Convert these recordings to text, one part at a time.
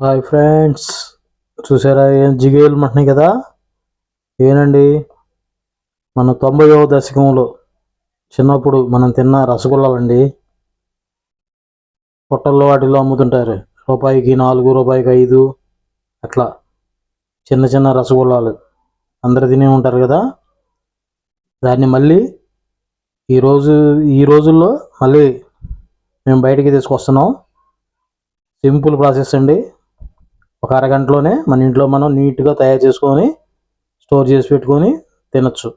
Hi friends, చూసారా ఏం జిగేలు మంటున్నాయి కదా. ఏనండి, మన 90వ దశకంలో చిన్నప్పుడు మనం తిన్న రసగుల్లాలండి. పొట్టల్లో వాటిలో అమ్ముతుంటారు, రూపాయికి 4, రూపాయికి 5 అట్లా చిన్న చిన్న రసగుల్లాలు అందరు తినే ఉంటారు కదా. దాన్ని మళ్ళీ ఈ రోజుల్లో మళ్ళీ మేము బయటికి తీసుకొస్తున్నాం. సింపుల్ ప్రాసెస్ అండి. ఒక అరగంటలోనే మన ఇంట్లో మనం నీట్గా తయారు చేసుకొని స్టోర్ చేసి పెట్టుకొని తినచ్చు.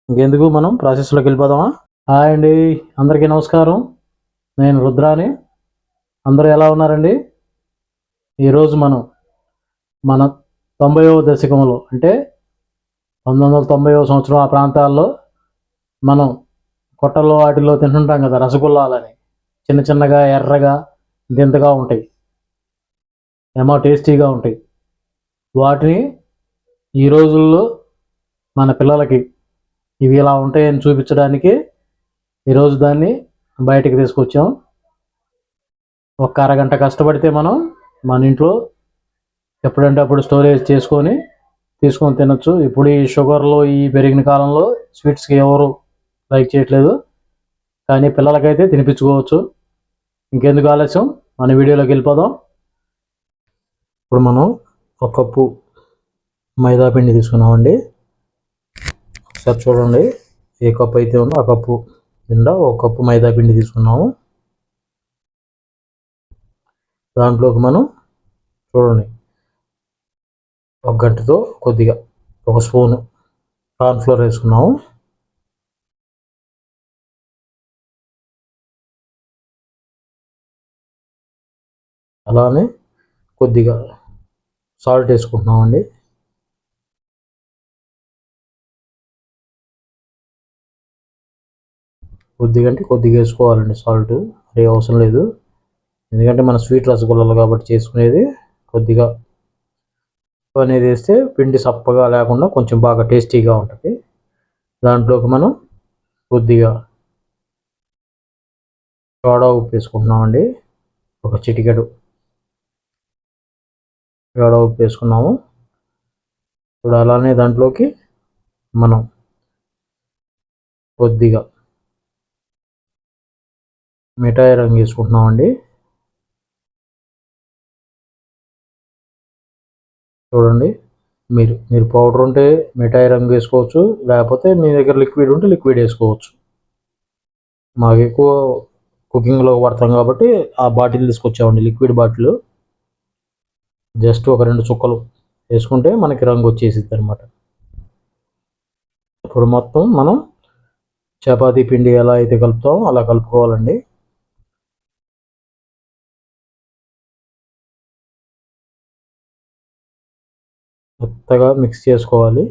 ఇంకెందుకు, మనం ప్రాసెస్లోకి వెళ్ళిపోదామా. హాయ్ అండి, అందరికీ నమస్కారం. నేను రుద్రాని. అందరూ ఎలా ఉన్నారండి? ఈరోజు మన 90వ దశకంలో అంటే 1990వ సంవత్సరం ఆ ప్రాంతాల్లో మనం కొట్టల్లో వాటిల్లో తింటుంటాం కదా రసగుల్లాలని. చిన్న చిన్నగా ఎర్రగా దింతగా ఉంటాయి, ఏమో టేస్టీగా ఉంటాయి. వాటిని ఈ రోజుల్లో మన పిల్లలకి ఇవి ఇలా ఉంటాయని చూపించడానికి ఈరోజు దాన్ని బయటికి తీసుకొచ్చాం. ఒక అరగంట కష్టపడితే మనం మన ఇంట్లో ఎప్పుడంటే అప్పుడు స్టోరేజ్ తీసుకొని తినచ్చు. ఇప్పుడు ఈ షుగర్లో ఈ పెరిగిన కాలంలో స్వీట్స్కి ఎవరు లైక్ చేయట్లేదు, కానీ పిల్లలకైతే తినిపించుకోవచ్చు. ఇంకెందుకు ఆలస్యం, మన వీడియోలోకి వెళ్ళిపోదాం. ఇప్పుడు మనం ఒక కప్పు మైదా పిండి తీసుకున్నామండి. ఒకసారి చూడండి, ఏ కప్పు అయితే ఉందో ఆ కప్పు నిండా ఒక కప్పు మైదా పిండి తీసుకున్నాము. దాంట్లోకి మనం చూడండి ఒక గంటతో కొద్దిగా ఒక స్పూను కార్న్ఫ్లోర్ వేసుకున్నాము. అలానే కొద్దిగా సాల్ట్ వేసుకుంటున్నామండి. కొద్దిగా అంటే కొద్దిగా వేసుకోవాలండి సాల్ట్, అదే అవసరం లేదు. ఎందుకంటే మన స్వీట్ రసగుల్లాలు కాబట్టి చేసుకునేది. కొద్దిగా అనేది వేస్తే పిండి సప్పగా లేకుండా కొంచెం బాగా టేస్టీగా ఉంటుంది. దాంట్లోకి మనం కొద్దిగా సోడా ఉప్పు వేసుకుంటున్నామండి. ఒక చిటికెడు సోడా ఉప్పు వేసుకున్నాము. ఇప్పుడు అలానే దాంట్లోకి మనం కొద్దిగా మిఠాయి రంగు వేసుకుంటున్నామండి. చూడండి, మీరు పౌడర్ ఉంటే మిఠాయి రంగు వేసుకోవచ్చు, లేకపోతే మీ దగ్గర లిక్విడ్ ఉంటే లిక్విడ్ వేసుకోవచ్చు. మాకు ఎక్కువ కుకింగ్లో వాడతాం కాబట్టి ఆ బాటిల్ తీసుకొచ్చామండి, లిక్విడ్ బాటిల్. జస్ట్ ఒక 2 చుక్కలు వేసుకుంటే మనకి రంగు వచ్చేసిద్ది అనమాట. ఇప్పుడు మొత్తం మనం చపాతీ పిండి ఎలా అయితే కలుపుతామో అలా కలుపుకోవాలండి. మెత్తగా మిక్స్ చేసుకోవాలి.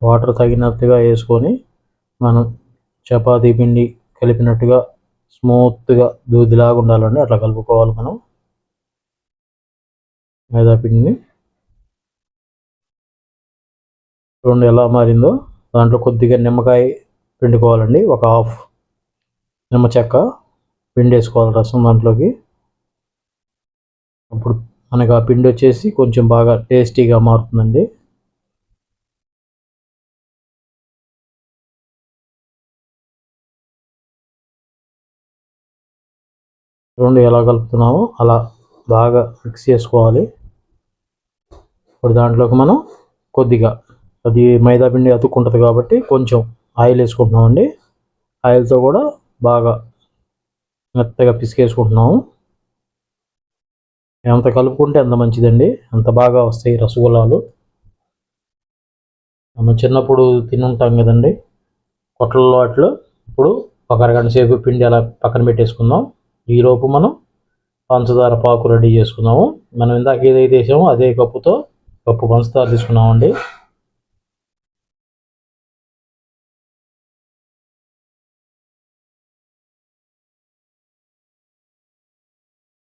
వాటర్ తగినట్టుగా వేసుకొని మనం చపాతీ పిండి కలిపినట్టుగా స్మూత్గా దూదిలాగా ఉండాలండి, అట్లా కలుపుకోవాలి మనం మైదా పిండిని. చూడండి ఎలా మారిందో. దాంట్లో కొద్దిగా నిమ్మకాయ పిండుకోవాలండి, ఒక హాఫ్ నిమ్మ చెక్క పిండి వేసుకోవాలి రసం దాంట్లోకి. అప్పుడు మనకు ఆ పిండి వచ్చేసి కొంచెం బాగా టేస్టీగా మారుతుందండి. చూడండి ఎలా కలుపుతున్నామో అలా బాగా మిక్స్ చేసుకోవాలి. ఇప్పుడు దాంట్లోకి మనం కొద్దిగా, అది మైదా పిండి అతుక్కుంటుంది కాబట్టి కొంచెం ఆయిల్ వేసుకుంటున్నామండి. ఆయిల్తో కూడా బాగా మెత్తగా పిసికేసుకుంటున్నాము. ఎంత కలుపుకుంటే అంత మంచిదండి, అంత బాగా వస్తాయి రసగుల్లాలు. మనం చిన్నప్పుడు తినుంటాం కదండి కొట్లలో వాటిలో. ఇప్పుడు ఒక అరగంట సేపు పిండి అలా పక్కన పెట్టేసుకుందాం. ఈలోపు మనం పంచదార పాకు రెడీ చేసుకుందాము. మనం ఇందాక ఏదైతే వేసామో అదే కప్పుతో కప్పు పంచదార తీసుకున్నామండి.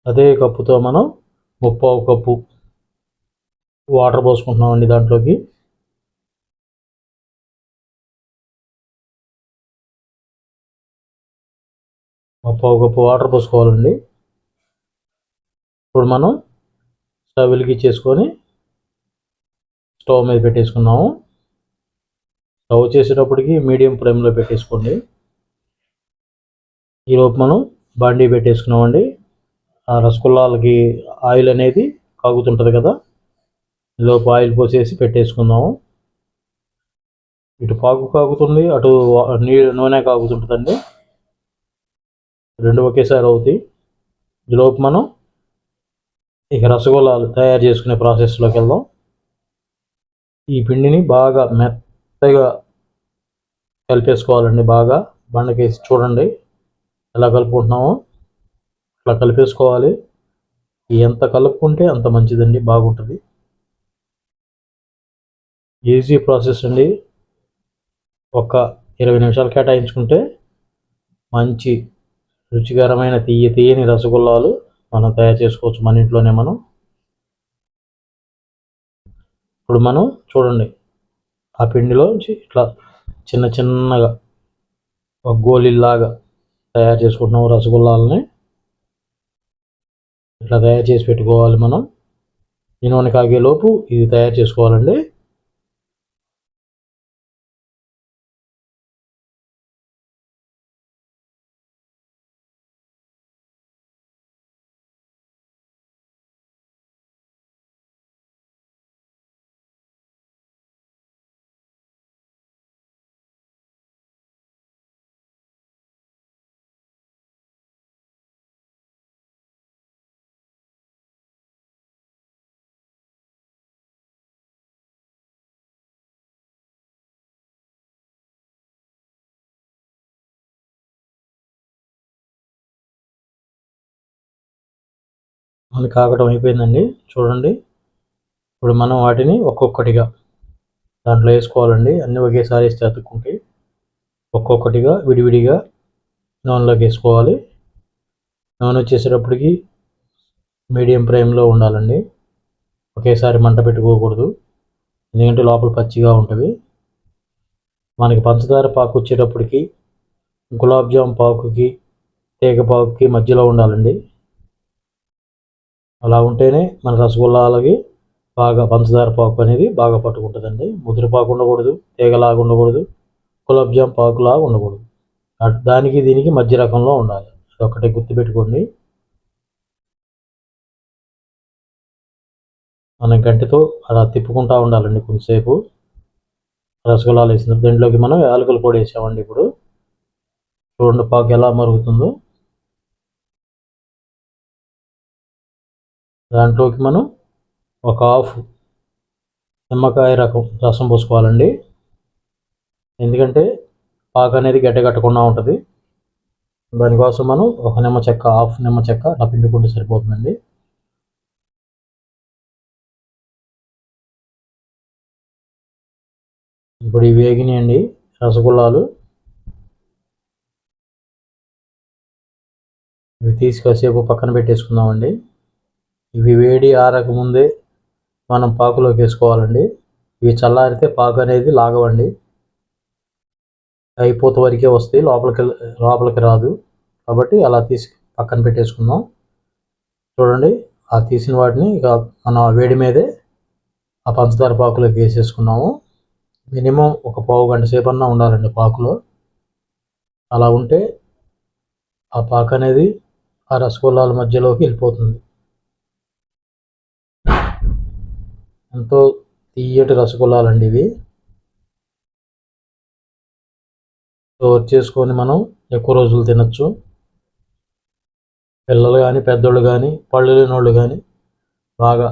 అదే కప్పుతో మనం 3/4 కప్పు వాటర్ పోసుకుంటున్నామండి దాంట్లోకి. పావు కప్పు వాటర్ పోసుకోవాలండి. ఇప్పుడు మనం స్టవ్ వెలిగించేసుకొని స్టవ్ మీద పెట్టేసుకున్నాము. స్టవ్ చేసేటప్పటికి మీడియం ఫ్లేమ్లో పెట్టేసుకోండి. ఈలోపు మనం బాండీ పెట్టేసుకున్నామండి. ఆ రసగుల్లాలకి ఆయిల్ అనేది కాగుతుంటుంది కదా, ఈలోపు ఆయిల్ పోసేసి పెట్టేసుకుందాము. ఇటు పాకు కాగుతుంది, అటు నూనె కాగుతుంటుందండి. రెండు ఒకేసారి అవుతాయి. ఈలోపు మనం ఇక రసగుల్లాలు తయారు చేసుకునే ప్రాసెస్లోకి వెళ్దాం. ఈ పిండిని బాగా మెత్తగా కలిపేసుకోవాలండి. బాగా బండకేసి చూడండి ఎలా కలుపుకుంటున్నామో అట్లా కలిపేసుకోవాలి. ఎంత కలుపుకుంటే అంత మంచిదండి, బాగుంటుంది. ఈజీ ప్రాసెస్ అండి. ఒక 20 నిమిషాలు కేటాయించుకుంటే మంచి రుచికరమైన తీయని రసగుల్లాలు మనం తయారు చేసుకోవచ్చు మన ఇంట్లోనే. ఇప్పుడు మనం చూడండి, ఆ పిండిలోంచి ఇట్లా చిన్న చిన్నగా ఒక గోళీలాగా తయారు చేసుకుంటున్నాం రసగుల్లాలని. ఇట్లా తయారు చేసి పెట్టుకోవాలి మనం. ఈ నూనె కాగేలోపు ఇది తయారు చేసుకోవాలండి. మనకి కాగడం అయిపోయిందండి. చూడండి, ఇప్పుడు మనం వాటిని ఒక్కొక్కటిగా దాంట్లో వేసుకోవాలండి. అన్నీ ఒకేసారి వేస్తే అతుక్కుంటాయి. ఒక్కొక్కటిగా విడివిడిగా నూనెలోకి వేసుకోవాలి. నూనె వచ్చేసేటప్పటికి మీడియం ఫ్లేమ్లో ఉండాలండి. ఒకేసారి మంట పెట్టుకోకూడదు, ఎందుకంటే లోపల పచ్చిగా ఉంటుంది. మనకి పంచదార పాకు వచ్చేటప్పటికి గులాబ్ జామ్ పాకుకి తీగ పాకుకి మధ్యలో ఉండాలండి. అలా ఉంటేనే మన రసగుల్లాలకి బాగా పంచదార పాకు అనేది బాగా పట్టుకుంటుందండి. ముదురు పాకు ఉండకూడదు, తీగలాగా ఉండకూడదు, గులాబ్ జామ్ పాకులాగా ఉండకూడదు. దానికి దీనికి మధ్య రకంలో ఉండాలి. అదొకటి గుర్తుపెట్టుకోండి. మనం గంటెతో అలా తిప్పుకుంటూ ఉండాలండి కొంతసేపు. రసగుల్లాలు వేసిన దీంట్లోకి మనం యాలకుల పొడి వేసామండి. ఇప్పుడు చూడండి పాకు ఎలా మరుగుతుందో. దాంట్లోకి మనం ఒక హాఫ్ నిమ్మకాయ రసం పోసుకోవాలండి. ఎందుకంటే పాకు అనేది గడ్డగట్టకుండా ఉంటుంది. దానికోసం మనం ఒక హాఫ్ నిమ్మ చెక్క అలా పిండుకుంటే సరిపోతుందండి. ఇప్పుడు ఇవి వేగినాయండి రసగుల్లాలు. ఇవి తీసి కాసేపు పక్కన పెట్టేసుకుందామండి. ఇవి వేడి ఆరకముందే మనం పాకులోకి వేసుకోవాలండి. ఇవి చల్లారితే పాకు అనేది లాగవండి, అయిపోత వరకే వస్తాయి, లోపలికి రాదు. కాబట్టి అలా తీసి పక్కన పెట్టేసుకుందాం. చూడండి, ఆ తీసిన వాటిని ఇక మనం వేడి మీదే ఆ పంచదార పాకులోకి వేసేసుకున్నాము. మినిమం ఒక పావు గంట సేపు అన్నా ఉండాలండి పాకులో. అలా ఉంటే ఆ పాకు అనేది ఆ రసగుల్లాల మధ్యలోకి వెళ్ళిపోతుంది. ఎంతో తీయటి రసగుల్లాలండి ఇవి. స్టోర్ చేసుకొని మనం ఎక్కువ రోజులు తినచ్చు. పిల్లలు కానీ పెద్దోళ్ళు కానీ పళ్ళు లేని వాళ్ళు కానీ బాగా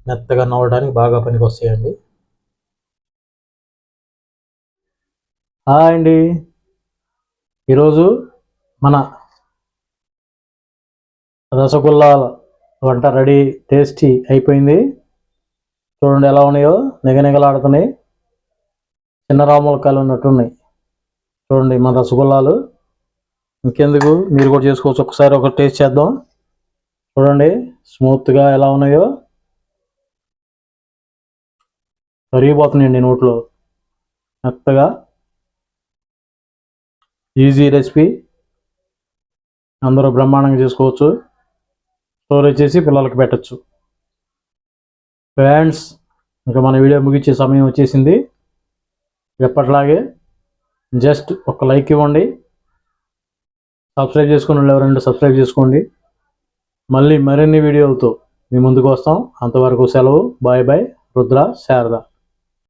మెత్తగా నవ్వడానికి బాగా పనికి వస్తాయండి. హాయ్ అండి, ఈరోజు మన రసగుల్లాల వంట రెడీ, టేస్టీ అయిపోయింది. చూడండి ఎలా ఉన్నాయో, నిగనిగలాడుతున్నాయి, చిన్న రాములకాయలు ఉన్నట్టున్నాయి. చూడండి మన రసగుల్లాలు. ఇంకెందుకు, మీరు కూడా చేసుకోవచ్చు. ఒకసారి ఒక టేస్ట్ చేద్దాం. చూడండి స్మూత్గా ఎలా ఉన్నాయో, కరిగిపోతున్నాయండి నోట్లో మెత్తగా. Easy recipe. అందరూ బ్రహ్మాండంగా చేసుకోవచ్చు. స్టోరేజ్ చేసి పిల్లలకి పెట్టచ్చు. ఫ్రెండ్స్, ఇంకా మన వీడియో ముగించే సమయం వచ్చేసింది. ఎప్పటిలాగే జస్ట్ ఒక లైక్ ఇవ్వండి. సబ్స్క్రైబ్ చేసుకుని వాళ్ళు ఎవరంటే సబ్స్క్రైబ్ చేసుకోండి. మళ్ళీ మరిన్ని వీడియోలతో మీ ముందుకు వస్తాం. అంతవరకు సెలవు. Bye bye. రుద్ర శారద.